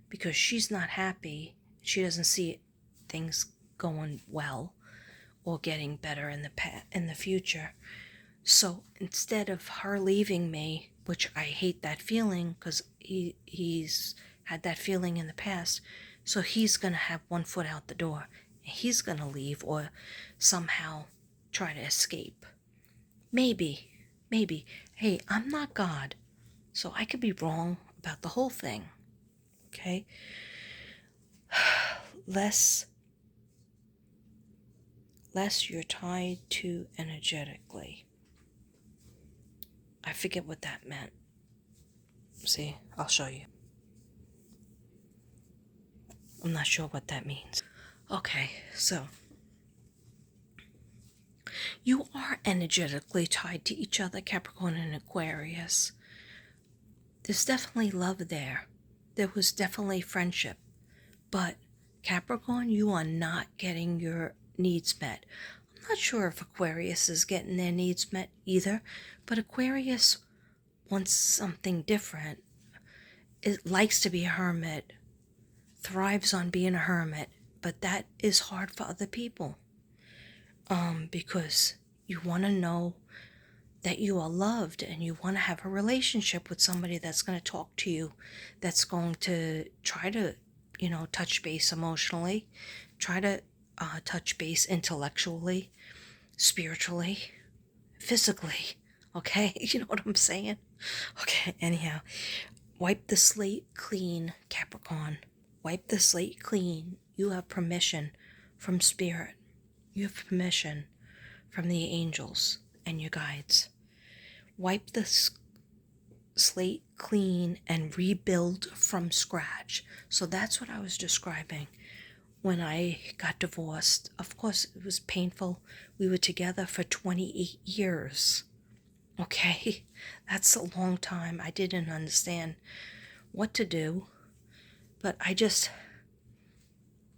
because she's not happy. She doesn't see things going well or getting better in the future. So instead of her leaving me, which I hate that feeling because he's had that feeling in the past, so he's going to have one foot out the door. He's going to leave or somehow try to escape. Maybe. Hey, I'm not God, so I could be wrong about the whole thing. Okay? Less you're tied to energetically. I forget what that meant. See, I'll show you. I'm not sure what that means. Okay, so you are energetically tied to each other, Capricorn and Aquarius. There's definitely love there. There was definitely friendship. But Capricorn, you are not getting your needs met. I'm not sure if Aquarius is getting their needs met either, but Aquarius wants something different. It likes to be a hermit, thrives on being a hermit, but that is hard for other people. Because you want to know that you are loved and you want to have a relationship with somebody that's going to talk to you, that's going to try to, touch base emotionally, try to touch base intellectually, spiritually, physically. Okay, you know what I'm saying? Okay, anyhow, wipe the slate clean, Capricorn. Wipe the slate clean. You have permission from Spirit. You have permission from the angels and your guides. Wipe the slate clean and rebuild from scratch. So that's what I was describing when I got divorced. Of course, it was painful. We were together for 28 years. Okay, that's a long time. I didn't understand what to do, but I just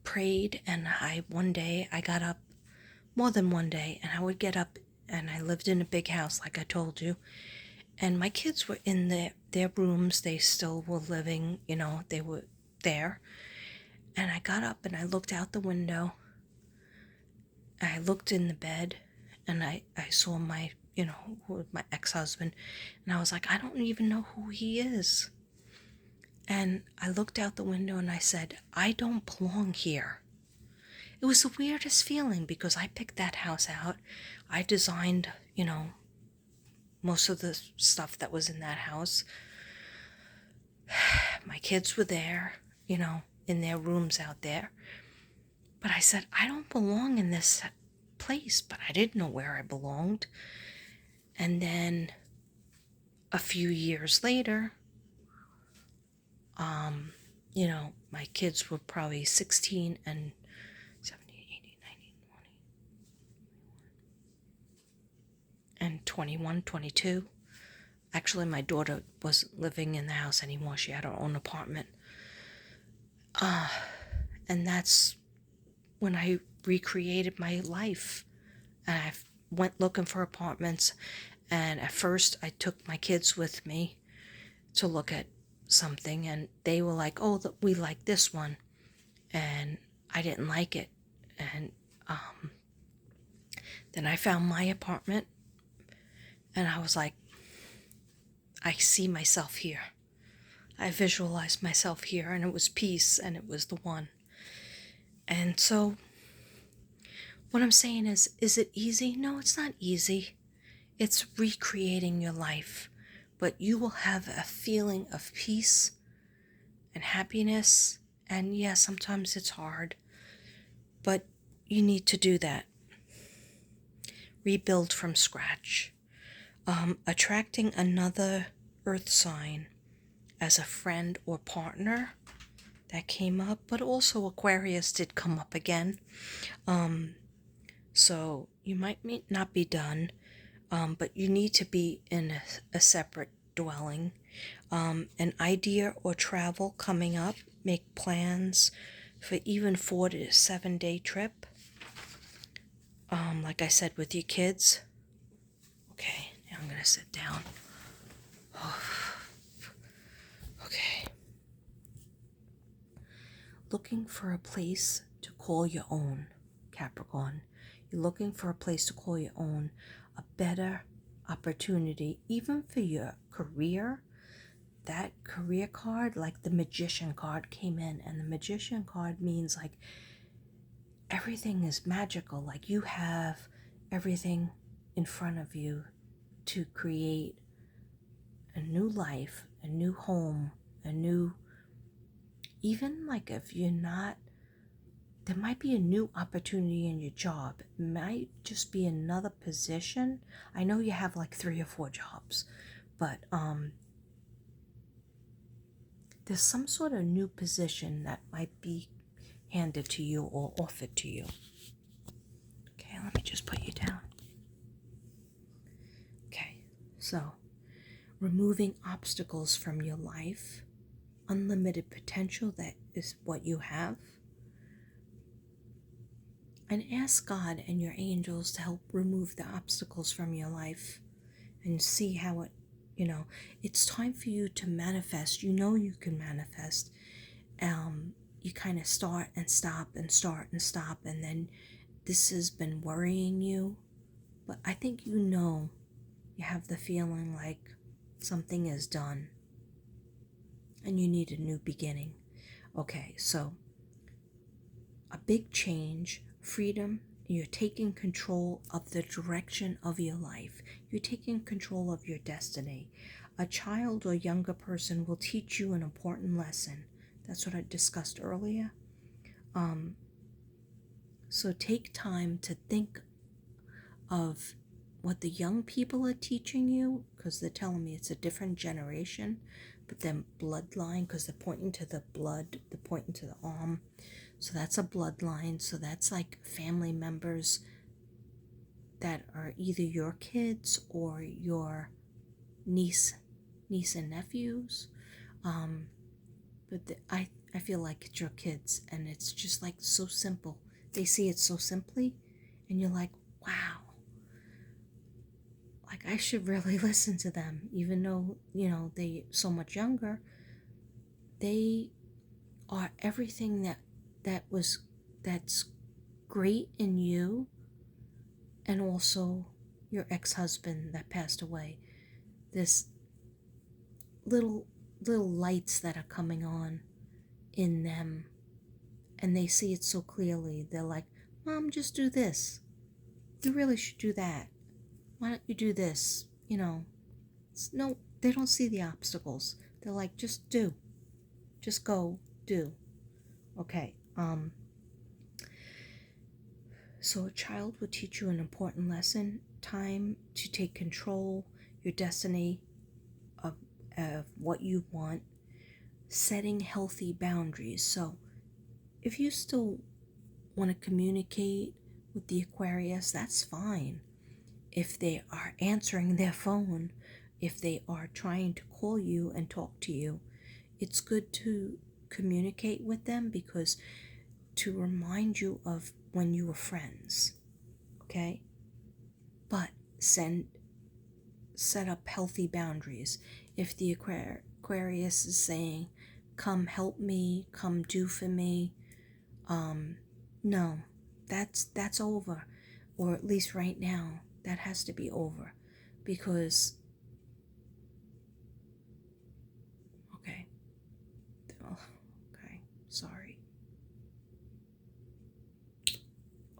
prayed, and one day I got up, more than one day, and I would get up, and I lived in a big house like I told you, and my kids were in their rooms. They still were living, they were there, and I got up and I looked out the window. I looked in the bed, and I saw my ex-husband, and I was like, I don't even know who he is. And I looked out the window and I said, I don't belong here. It was the weirdest feeling because I picked that house out. I designed, most of the stuff that was in that house. My kids were there, in their rooms out there. But I said, I don't belong in this place, but I didn't know where I belonged. And then a few years later, my kids were probably 16 and 17, 18, 19, 20, and 21, 22. Actually, my daughter wasn't living in the house anymore. She had her own apartment. And that's when I recreated my life. And I went looking for apartments. And at first, I took my kids with me to look at something. And they were like, oh, we like this one. And I didn't like it. And then I found my apartment. And I was like, I see myself here. I visualized myself here, and it was peace, and it was the one. And so what I'm saying is it easy? No, it's not easy. It's recreating your life. But you will have a feeling of peace and happiness. And yeah, sometimes it's hard. But you need to do that. Rebuild from scratch. Attracting another earth sign as a friend or partner that came up, but also Aquarius did come up again. So you might not be done, but you need to be in a separate dwelling. An idea or travel coming up, make plans for even 4 to 7 day trip. Like I said, with your kids. Okay, now I'm gonna sit down. Okay. Looking for a place to call your own, Capricorn. You're looking for a place to call your own, a better opportunity, even for your career. That career card, like the Magician card came in, and the Magician card means like everything is magical. Like you have everything in front of you to create a new life, a new home, a new, even like if you're not, there might be a new opportunity in your job. It might just be another position. I know you have like 3 or 4 jobs, but there's some sort of new position that might be handed to you or offered to you. Okay, let me just put you down. Okay, so removing obstacles from your life, unlimited potential, that is what you have. And ask God and your angels to help remove the obstacles from your life and see how it, it's time for you to manifest. You know you can manifest. You kind of start and stop and start and stop, and then this has been worrying you. But I think you have the feeling like something is done and you need a new beginning. Okay, so a big change, freedom, you're taking control of the direction of your life. You're taking control of your destiny. A child or younger person will teach you an important lesson. That's what I discussed earlier. So take time to think of what the young people are teaching you, because they're telling me it's a different generation, but then bloodline, because they're pointing to the blood, they're pointing to the arm. So that's a bloodline. So that's like family members that are either your kids or your niece and nephews. But I feel like it's your kids, and it's just like so simple. They see it so simply, and you're like, wow, like I should really listen to them, even though they so much younger. They are everything that's great in you, and also your ex-husband that passed away. This little lights that are coming on in them, and they see it so clearly. They're like, Mom, just do this. You really should do that. Why don't you do this? No, they don't see the obstacles. They're like, just do. Just go do. Okay. So a child will teach you an important lesson. Time to take control, your destiny of what you want. Setting healthy boundaries. So if you still want to communicate with the Aquarius, that's fine. If they are answering their phone, if they are trying to call you and talk to you, it's good to communicate with them, because to remind you of when you were friends, okay? But set up healthy boundaries. If the Aquarius is saying, come help me, come do for me, no, that's over. Or at least right now, that has to be over, because okay, sorry.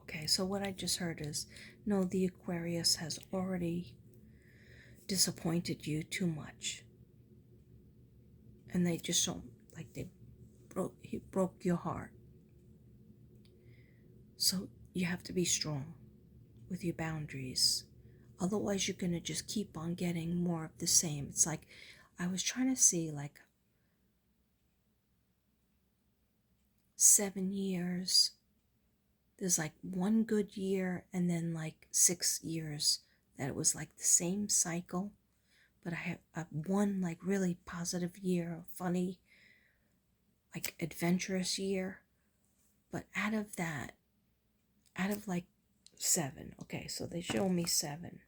Okay, so what I just heard is, no, the Aquarius has already disappointed you too much, and they just don't, like, he broke your heart. So you have to be strong with your boundaries. Otherwise, you're going to just keep on getting more of the same. It's like, I was trying to see, like, 7 years. There's like one good year and then like 6 years that it was like the same cycle. But I have one like really positive year, funny, like adventurous year. But out of that, out of like 7, okay, so they show me 7.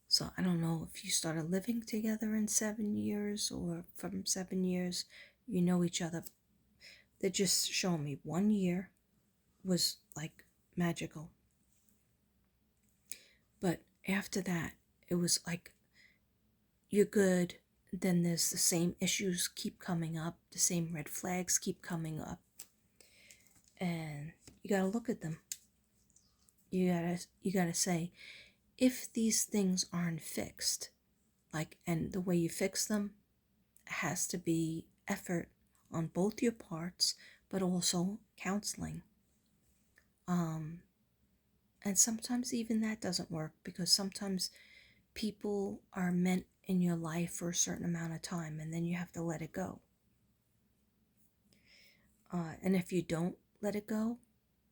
So I don't know if you started living together in 7 years or from 7 years you know each other. They're just showing me 1 year was like magical. But after that, it was like you're good. Then there's the same issues keep coming up, the same red flags keep coming up, and you gotta look at them. You gotta say, if these things aren't fixed, like, and the way you fix them has to be effort on both your parts, but also counseling. And sometimes even that doesn't work, because sometimes people are meant in your life for a certain amount of time and then you have to let it go. And if you don't let it go,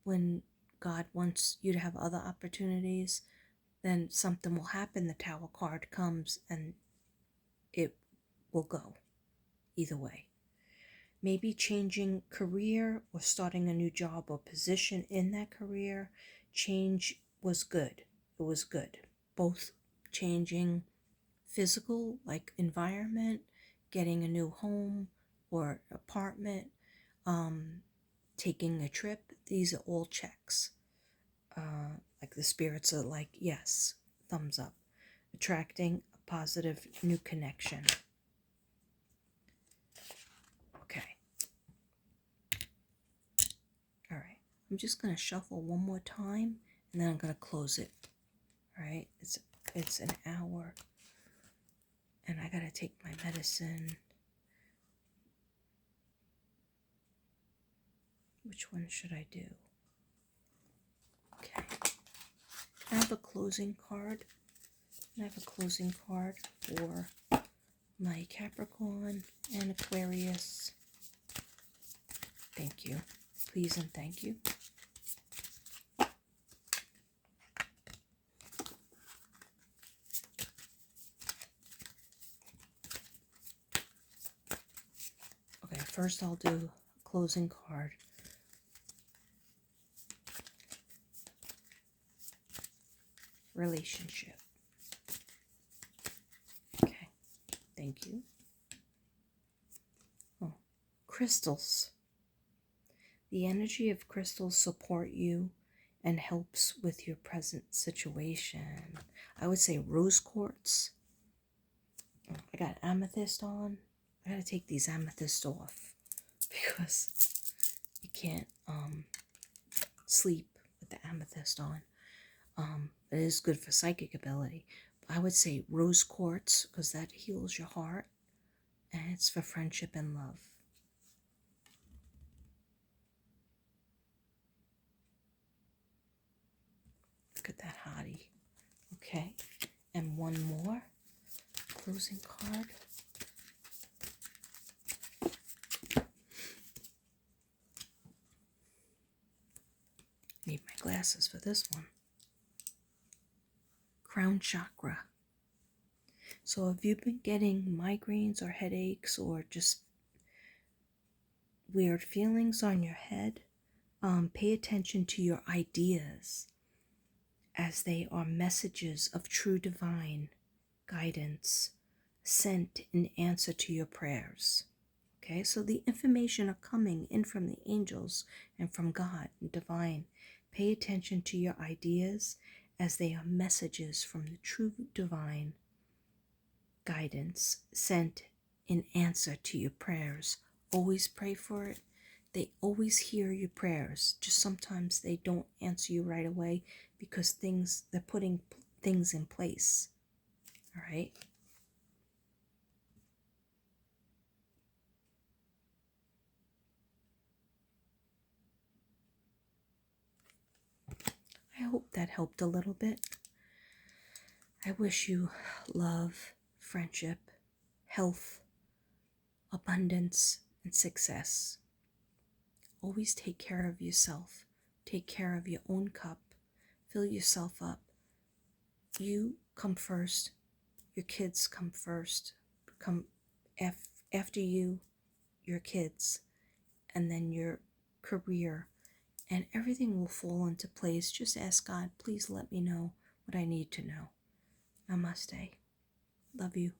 when God wants you to have other opportunities, then something will happen. The Tower card comes and it will go either way. Maybe changing career or starting a new job or position in that career, change was good. It was good. Both changing physical, like environment, getting a new home or apartment, taking a trip, these are all checks. Like the spirits are like, yes, thumbs up. Attracting a positive new connection. Okay. All right. I'm just going to shuffle one more time and then I'm going to close it. All right. It's an hour and I got to take my medicine. Which one should I do? Okay. I have a closing card. I have a closing card for my Capricorn and Aquarius. Thank you. Please and thank you. Okay, first I'll do a closing card. Relationship. Okay, thank you. Oh, crystals. The energy of crystals support you and helps with your present situation. I would say rose quartz. I got amethyst on. I gotta take these amethysts off because you can't sleep with the amethyst on. It is good for psychic ability. I would say rose quartz because that heals your heart and it's for friendship and love. Look at that hottie. Okay, and one more closing card. Need my glasses for this one. Crown chakra. So if you've been getting migraines or headaches or just weird feelings on your head, pay attention to your ideas, as they are messages of true divine guidance sent in answer to your prayers. Okay, so the information are coming in from the angels and from God and divine. Pay attention to your ideas, as they are messages from the true divine guidance sent in answer to your prayers. Always pray for it. They always hear your prayers. Just sometimes they don't answer you right away because they're putting things in place. All right. I hope that helped a little bit. I wish you love, friendship, health, abundance, and success. Always take care of yourself. Take care of your own cup. Fill yourself up. You come first. Your kids come first. Come after you, your kids, and then your career. And everything will fall into place. Just ask God, please let me know what I need to know. Namaste. Love you.